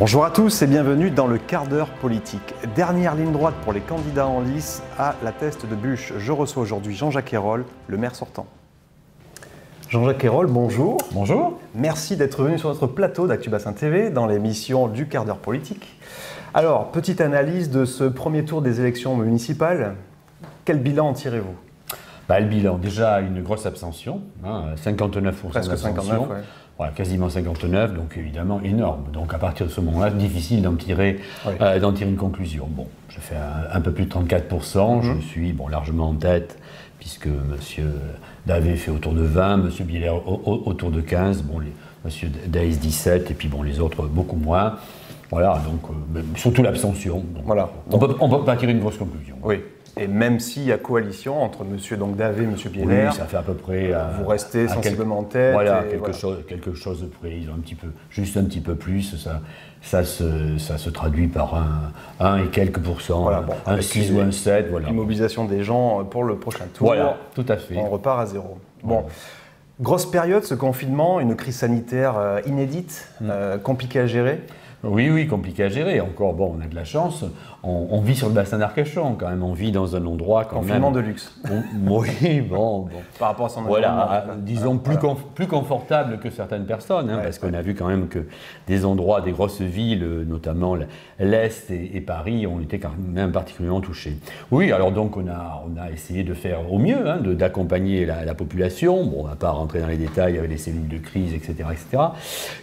Bonjour à tous et bienvenue dans le quart d'heure politique. Dernière ligne droite pour les candidats en lice à la teste de bûche. Je reçois aujourd'hui Jean-Jacques Ayroles, le maire sortant. Jean-Jacques Ayroles, bonjour. Bonjour. Merci d'être venu sur notre plateau d'Actu Bassin TV dans l'émission du quart d'heure politique. Alors, petite analyse de ce premier tour des élections municipales. Quel bilan en tirez-vous ? Le bilan, déjà une grosse abstention, 59% Presque d'abstention. 59, ouais. Voilà, quasiment 59, donc évidemment énorme. Donc à partir de ce moment-là, difficile d'en tirer une conclusion. Bon, je fais un peu plus de 34%, je suis largement en tête, puisque M. Davé fait autour de 20, M. Bieler autour de 15, M. Days 17, et puis les autres beaucoup moins. Voilà, donc surtout l'abstention. Voilà. On peut pas tirer une grosse conclusion. Oui. Et même s'il y a coalition entre M. Davé et M. Bieler, oui, ça fait à peu près. Vous restez sensiblement en tête. Voilà, quelque chose de près. Ils ont juste un petit peu plus. Ça se traduit par un et quelques pourcents, voilà, un 6 ou un 7. Voilà. Une mobilisation des gens pour le prochain tour. Voilà, tout à fait. On repart à zéro. Bon. Grosse période, ce confinement, une crise sanitaire inédite, compliquée à gérer. Oui, compliqué à gérer. Encore, on a de la chance. On vit sur le bassin d'Arcachon, quand même. On vit dans un endroit quand confinement de luxe. Oui, bon. Par rapport à son environnement. Disons plus confortable que certaines personnes, parce qu'on a vu quand même que des endroits, des grosses villes, notamment l'Est et Paris, ont été quand même particulièrement touchés. Oui, alors donc on a essayé de faire au mieux, d'accompagner la population. Bon, on ne va pas rentrer dans les détails avec les cellules de crise, etc., etc.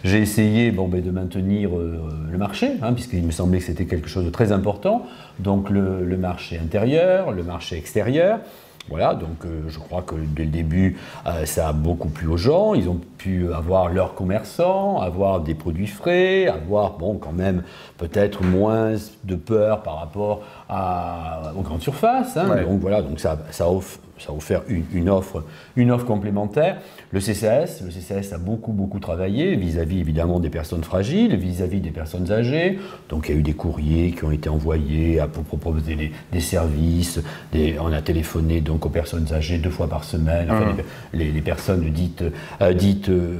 J'ai essayé de maintenir le marché, puisqu'il me semblait que c'était quelque chose de très important. Donc le marché intérieur, le marché extérieur. Voilà, donc je crois que dès le début, ça a beaucoup plu aux gens. Ils ont pu avoir leurs commerçants, avoir des produits frais, avoir quand même peut-être moins de peur par rapport aux grandes surfaces. Donc voilà, donc ça a offert une offre complémentaire. Le CCAS a beaucoup travaillé vis-à-vis évidemment des personnes fragiles, vis-à-vis des personnes âgées. Donc il y a eu des courriers qui ont été envoyés pour proposer des services. On a téléphoné donc aux personnes âgées 2 fois par semaine, les personnes dites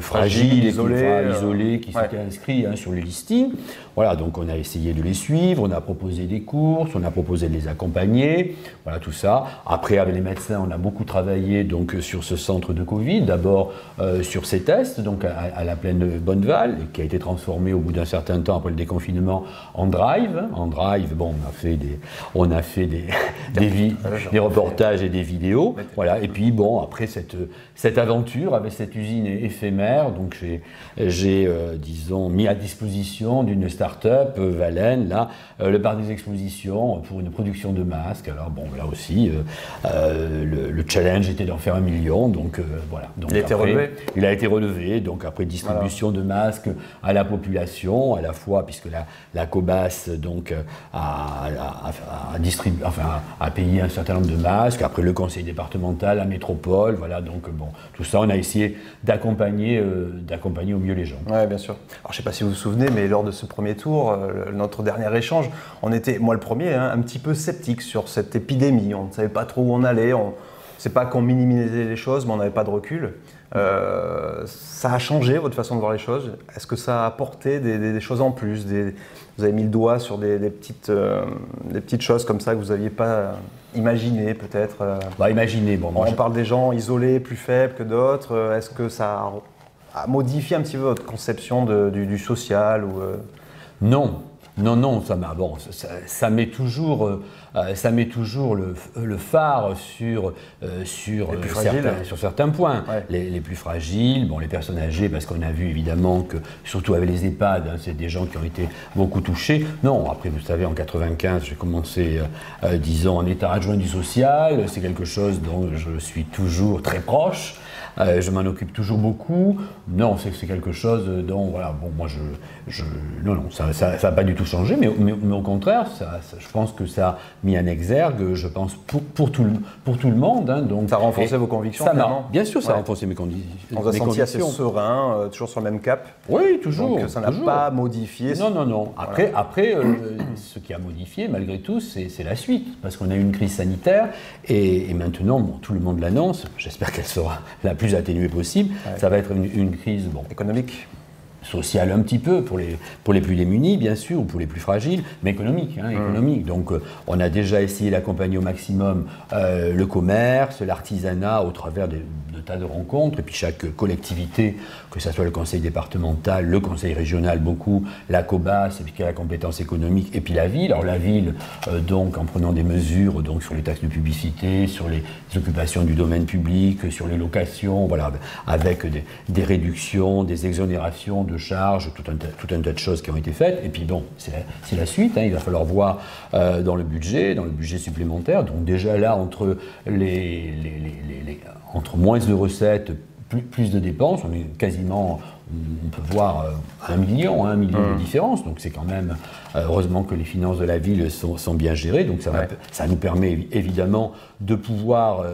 fragiles, isolées, qui s'étaient inscrites sur le listing. Voilà, donc on a essayé de les suivre, on a proposé des courses, on a proposé de les accompagner, voilà tout ça. Après, avec les médecins, on a beaucoup travaillé donc sur ce centre de Covid, d'abord sur ces tests, donc à la plaine de Bonneval, qui a été transformé au bout d'un certain temps après le déconfinement en drive. En drive, on a fait des reportages et des vidéos, voilà. Et puis après cette aventure avec cette usine éphémère, donc j'ai disons mis à disposition d'une start-up Valène, le parc des expositions pour une production de masques. Alors là aussi, le challenge était d'en faire 1 million, donc voilà. Donc, il a été relevé, donc après distribution de masques à la population, à la fois puisque la Cobas donc a payé un certain nombre de masques, après le conseil départemental, la métropole, voilà, donc tout ça on a essayé d'accompagner au mieux les gens. Oui, bien sûr. Alors je ne sais pas si vous vous souvenez, mais lors de ce premier tour, notre dernier échange, on était, moi le premier, un petit peu sceptique sur cette épidémie. On ne savait pas trop où on allait. C'est pas qu'on minimisait les choses, mais on n'avait pas de recul. Ça a changé votre façon de voir les choses. Est-ce que ça a apporté des choses en plus vous avez mis le doigt sur des petites choses comme ça que vous n'aviez pas imaginées peut-être Imaginez. On parle des gens isolés, plus faibles que d'autres. Est-ce que ça a modifié un petit peu votre conception du social ou Non, ça met toujours le phare sur certains points. Ouais. Les plus fragiles, les personnes âgées, parce qu'on a vu évidemment que, surtout avec les EHPAD, c'est des gens qui ont été beaucoup touchés. Non, après vous savez, en 95, j'ai commencé, disons, en état adjoint du social, c'est quelque chose dont je suis toujours très proche. Je m'en occupe toujours beaucoup. Non, c'est quelque chose dont, ça n'a pas du tout changé, mais au contraire, je pense que ça a mis un exergue, je pense, pour tout le monde. Donc, ça a renforcé vos convictions, bien sûr, ça a renforcé mes convictions. On vous a senti assez serein, toujours sur le même cap. Oui, toujours. Donc ça n'a pas modifié. Non. Après, ce qui a modifié, malgré tout, c'est la suite, parce qu'on a eu une crise sanitaire, et maintenant, tout le monde l'annonce, j'espère qu'elle sera la plus atténuée possible, ça va être une crise économique. social un petit peu pour les plus démunis, bien sûr, ou pour les plus fragiles, mais économique. Économique. Donc, on a déjà essayé d'accompagner au maximum le commerce, l'artisanat au travers de tas de rencontres, et puis chaque collectivité, que ce soit le conseil départemental, le conseil régional, beaucoup, la COBAS, qui a la compétence économique, et puis la ville. Alors la ville, donc, en prenant des mesures donc, sur les taxes de publicité, sur les occupations du domaine public, sur les locations, voilà, avec des réductions, des exonérations de charges, tout un tas de choses qui ont été faites. Et puis bon, c'est la suite, il va falloir voir dans le budget supplémentaire. Donc déjà là, entre moins de recettes, plus de dépenses, on est quasiment, on peut voir 1 million de différence. Donc c'est quand même, heureusement que les finances de la ville sont bien gérées. Donc ça nous permet évidemment de pouvoir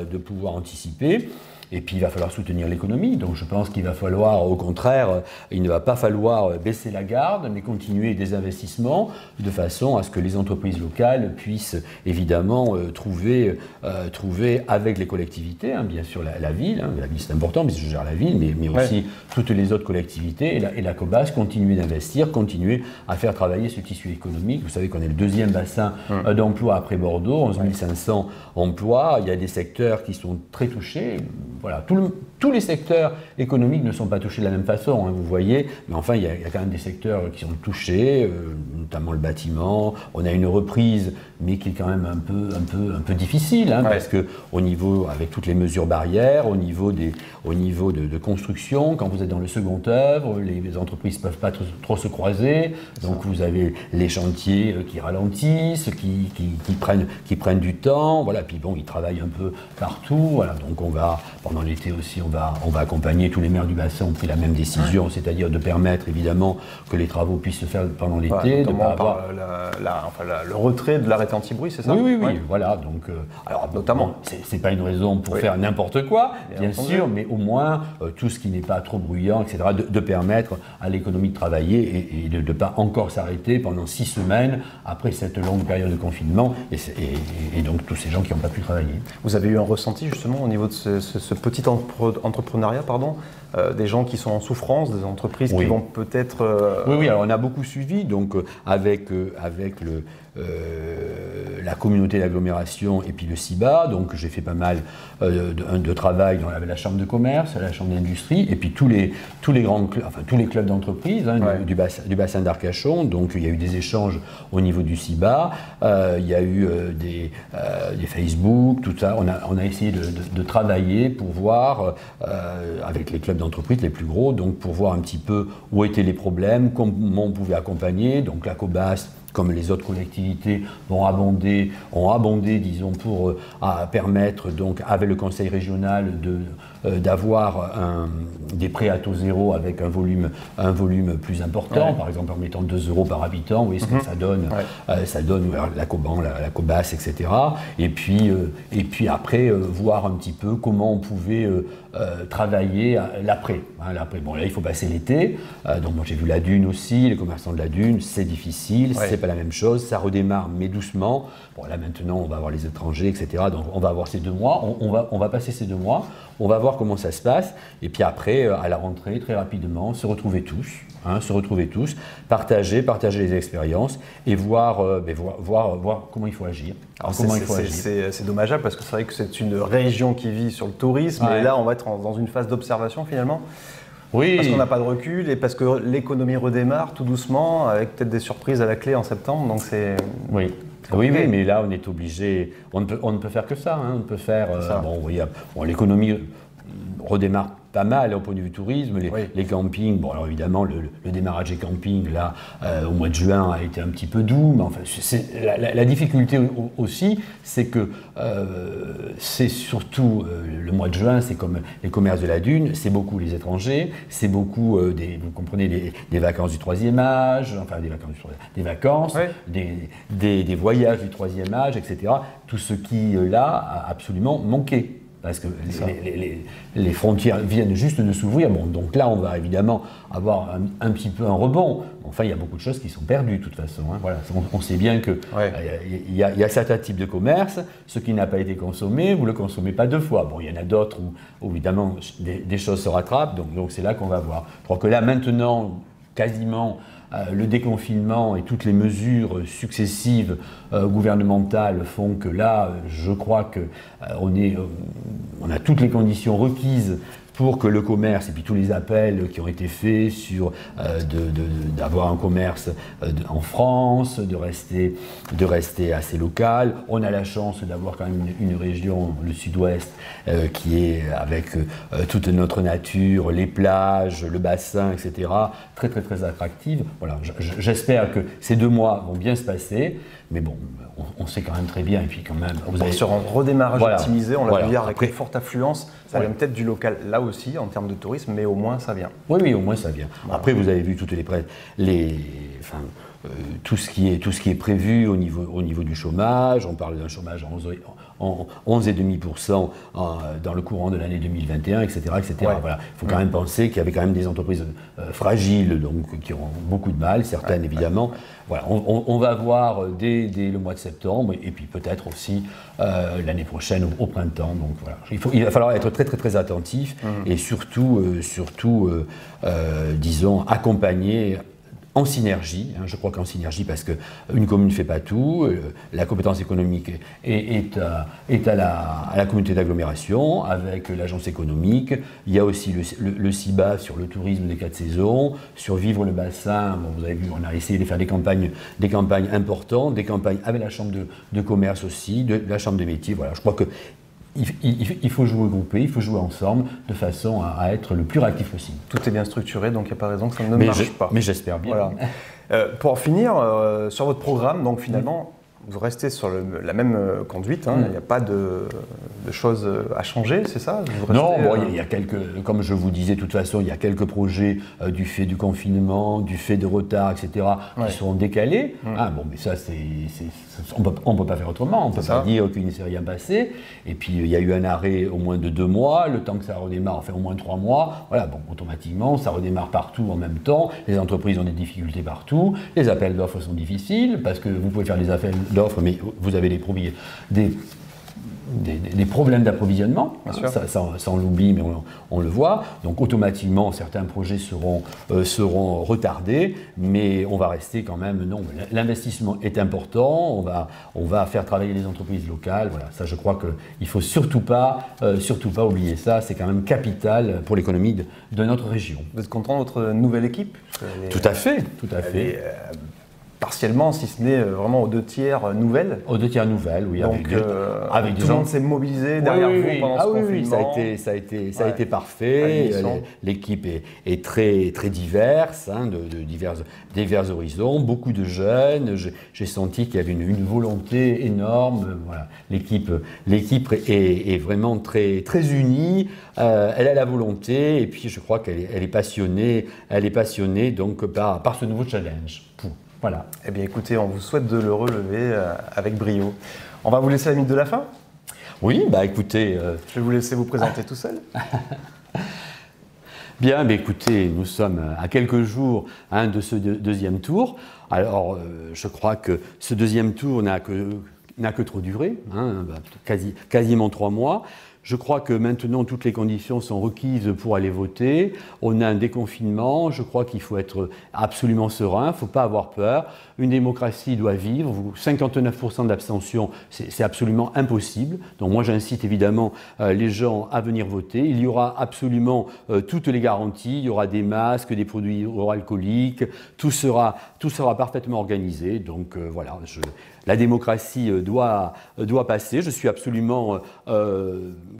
anticiper. Et puis il va falloir soutenir l'économie, donc je pense qu'il va falloir, au contraire, il ne va pas falloir baisser la garde, mais continuer des investissements de façon à ce que les entreprises locales puissent évidemment trouver avec les collectivités, bien sûr la ville c'est important, mais je gère la ville, mais aussi toutes les autres collectivités, et la COBAS, continuer d'investir, continuer à faire travailler ce tissu économique. Vous savez qu'on est le deuxième bassin d'emploi après Bordeaux, 11 500 emplois, il y a des secteurs qui sont très touchés. Voilà, tous les secteurs économiques ne sont pas touchés de la même façon, vous voyez, mais enfin il y a quand même des secteurs qui sont touchés, notamment le bâtiment. On a une reprise, mais qui est quand même un peu difficile, parce que au niveau, avec toutes les mesures barrières, au niveau de construction, quand vous êtes dans le second œuvre, les entreprises ne peuvent pas trop se croiser, donc vous avez les chantiers qui ralentissent, qui prennent du temps, voilà, puis bon, ils travaillent un peu partout, voilà, donc pendant l'été aussi, on va accompagner tous les maires du bassin, ont pris la même décision, c'est-à-dire de permettre évidemment que les travaux puissent se faire pendant l'été. Le retrait de l'arrêté anti-bruit, c'est ça? Oui, voilà. Donc, alors notamment, c'est pas une raison pour faire n'importe quoi, bien sûr, mais au moins tout ce qui n'est pas trop bruyant, etc., de permettre à l'économie de travailler et de ne pas encore s'arrêter pendant 6 semaines après cette longue période de confinement, et donc tous ces gens qui n'ont pas pu travailler. Vous avez eu un ressenti justement au niveau de ce petit entrepreneuriat, des gens qui sont en souffrance, des entreprises qui vont peut-être... Oui, alors on a beaucoup suivi, donc avec la communauté d'agglomération et puis le CIBA, donc j'ai fait pas mal de travail dans la chambre de commerce, la chambre d'industrie, et puis tous les clubs d'entreprise du bassin d'Arcachon. Donc il y a eu des échanges au niveau du CIBA, il y a eu des Facebook, tout ça. On a essayé de travailler pour voir avec les clubs d'entreprise les plus gros, donc pour voir un petit peu où étaient les problèmes, comment on pouvait accompagner. Donc la COBAS, comme les autres collectivités, ont abondé, disons, pour permettre, donc, avec le conseil régional, d'avoir des prêts à taux zéro avec un volume plus important, par exemple en mettant 2 € par habitant, vous voyez ce que ça donne, ça donne la COBAN, la COBAS, etc. Et puis après, voir un petit peu comment on pouvait travailler l'après. Bon, là, il faut passer l'été, donc moi j'ai vu la Dune aussi, les commerçants de la Dune, c'est difficile, c'est pas la même chose, ça redémarre mais doucement. Bon, là maintenant on va avoir les étrangers, etc. Donc on va avoir ces 2 mois, on va passer ces 2 mois, on va voir comment ça se passe, et puis après à la rentrée très rapidement se retrouver tous, partager les expériences et voir comment il faut agir. C'est dommageable parce que c'est vrai que c'est une région qui vit sur le tourisme, et là on va être dans une phase d'observation finalement. Oui. Parce qu'on n'a pas de recul et parce que l'économie redémarre tout doucement, avec peut-être des surprises à la clé en septembre, donc c'est... Oui, mais là on est obligé, on ne peut faire que ça, on peut faire, l'économie redémarre pas mal au point de vue tourisme, les campings, bon alors évidemment le démarrage des campings là au mois de juin a été un petit peu doux, mais enfin la difficulté aussi, c'est que c'est surtout le mois de juin, c'est comme les commerces de la Dune, c'est beaucoup les étrangers, c'est beaucoup vous comprenez, des vacances du 3e âge, enfin des voyages du 3e âge, etc. Tout ce qui là a absolument manqué. Parce que les frontières viennent juste de s'ouvrir. Bon, donc là, on va évidemment avoir un petit peu un rebond. Enfin, il y a beaucoup de choses qui sont perdues de toute façon. Voilà. On sait bien qu'il y a certains types de commerce, ce qui n'a pas été consommé, vous ne le consommez pas 2 fois. Bon, il y en a d'autres où évidemment, des choses se rattrapent. Donc c'est là qu'on va voir. Je crois que là, maintenant, quasiment le déconfinement et toutes les mesures successives gouvernementales font que là, je crois qu'on a toutes les conditions requises pour que le commerce, et puis tous les appels qui ont été faits sur d'avoir un commerce en France, de rester assez local. On a la chance d'avoir quand même une région, le sud-ouest, qui est avec toute notre nature, les plages, le bassin, etc., très très très attractive. Voilà, j'espère que ces 2 mois vont bien se passer, mais bon, on sait quand même très bien, et puis quand même... Vous avez sur un redémarrage optimisé, on l'a vu hier avec après, une forte affluence, ça vient peut-être du local là aussi en termes de tourisme, mais au moins ça vient. Oui, au moins ça vient. Voilà. Après, vous avez vu toutes tout ce qui est prévu au niveau du chômage. On parle d'un chômage en 11,5% dans le courant de l'année 2021, etc. etc. Ouais. Voilà. Il faut quand même penser qu'il y avait quand même des entreprises fragiles, donc qui auront beaucoup de mal, certaines évidemment. Voilà. On va voir dès le mois de septembre, et puis peut-être aussi l'année prochaine au printemps. Donc voilà. Il va falloir être très très très attentif et surtout disons, accompagner en synergie, je crois qu'en synergie, parce qu'une commune ne fait pas tout, la compétence économique est à la communauté d'agglomération, avec l'agence économique, il y a aussi le CIBA sur le tourisme des 4 saisons, sur Vivre le bassin, bon, vous avez vu, on a essayé de faire des campagnes importantes, des campagnes avec la chambre de commerce aussi, la chambre des métiers, voilà, je crois que il faut jouer groupé, il faut jouer ensemble de façon à être le plus réactif possible. Tout est bien structuré, donc il n'y a pas raison que ça ne marche pas. Mais j'espère bien. Voilà. Pour en finir, sur votre programme, donc finalement, vous restez sur la même conduite, il n'y a pas de choses à changer, c'est ça? Non, bon, il y a quelques, comme je vous disais, de toute façon, il y a quelques projets du fait du confinement, du fait de retard, etc., qui seront décalés. Bon, mais ça, on ne peut pas faire autrement, on ne peut pas dire qu'il ne s'est rien passé. Et puis, il y a eu un arrêt au moins de 2 mois, le temps que ça redémarre, enfin au moins 3 mois. Voilà, bon, automatiquement, ça redémarre partout en même temps. Les entreprises ont des difficultés partout. Les appels d'offres sont difficiles parce que vous pouvez faire des appels d'offres, mais vous avez des problèmes d'approvisionnement, ça on l'oublie, mais on le voit. Donc automatiquement, certains projets seront retardés, mais on va rester quand même. Non, l'investissement est important. On va faire travailler les entreprises locales. Voilà, ça, je crois qu'il faut surtout pas oublier ça. C'est quand même capital pour l'économie de notre région. Vous êtes content de votre nouvelle équipe? Tout à fait. Partiellement, si ce n'est vraiment aux 2 tiers nouvelles. Aux 2 tiers nouvelles, oui. Donc, avec tout le monde s'est mobilisé derrière vous pendant ce confinement. Oui, ça a été parfait. L'équipe est très, très diverse, de divers horizons, beaucoup de jeunes. J'ai senti qu'il y avait une volonté énorme. Voilà. L'équipe est vraiment très, très unie. Elle a la volonté, et puis je crois qu'elle est passionnée. Elle est passionnée donc par ce nouveau challenge. Voilà. Eh bien écoutez, on vous souhaite de le relever avec brio. On va vous laisser la minute de la fin. Oui, écoutez... Je vais vous laisser vous présenter tout seul. Bien, écoutez, nous sommes à quelques jours de ce deuxième tour. Alors, je crois que ce deuxième tour n'a que trop duré, quasiment 3 mois. Je crois que maintenant, toutes les conditions sont requises pour aller voter. On a un déconfinement. Je crois qu'il faut être absolument serein. Il ne faut pas avoir peur. Une démocratie doit vivre. 59% d'abstention, c'est absolument impossible. Donc moi, j'incite évidemment les gens à venir voter. Il y aura absolument toutes les garanties. Il y aura des masques, des produits hydroalcooliques. Tout sera parfaitement organisé. Donc voilà, la démocratie doit passer. Je suis absolument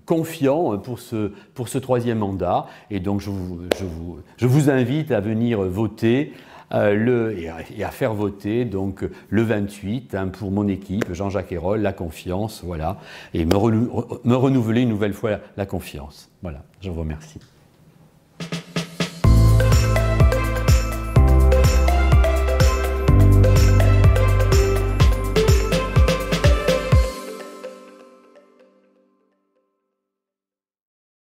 confiant pour ce 3e mandat. Et donc je vous invite à venir voter et à faire voter donc le 28 pour mon équipe, Jean-Jacques Hérol, la confiance, voilà, et me renouveler une nouvelle fois la confiance. Voilà, je vous remercie.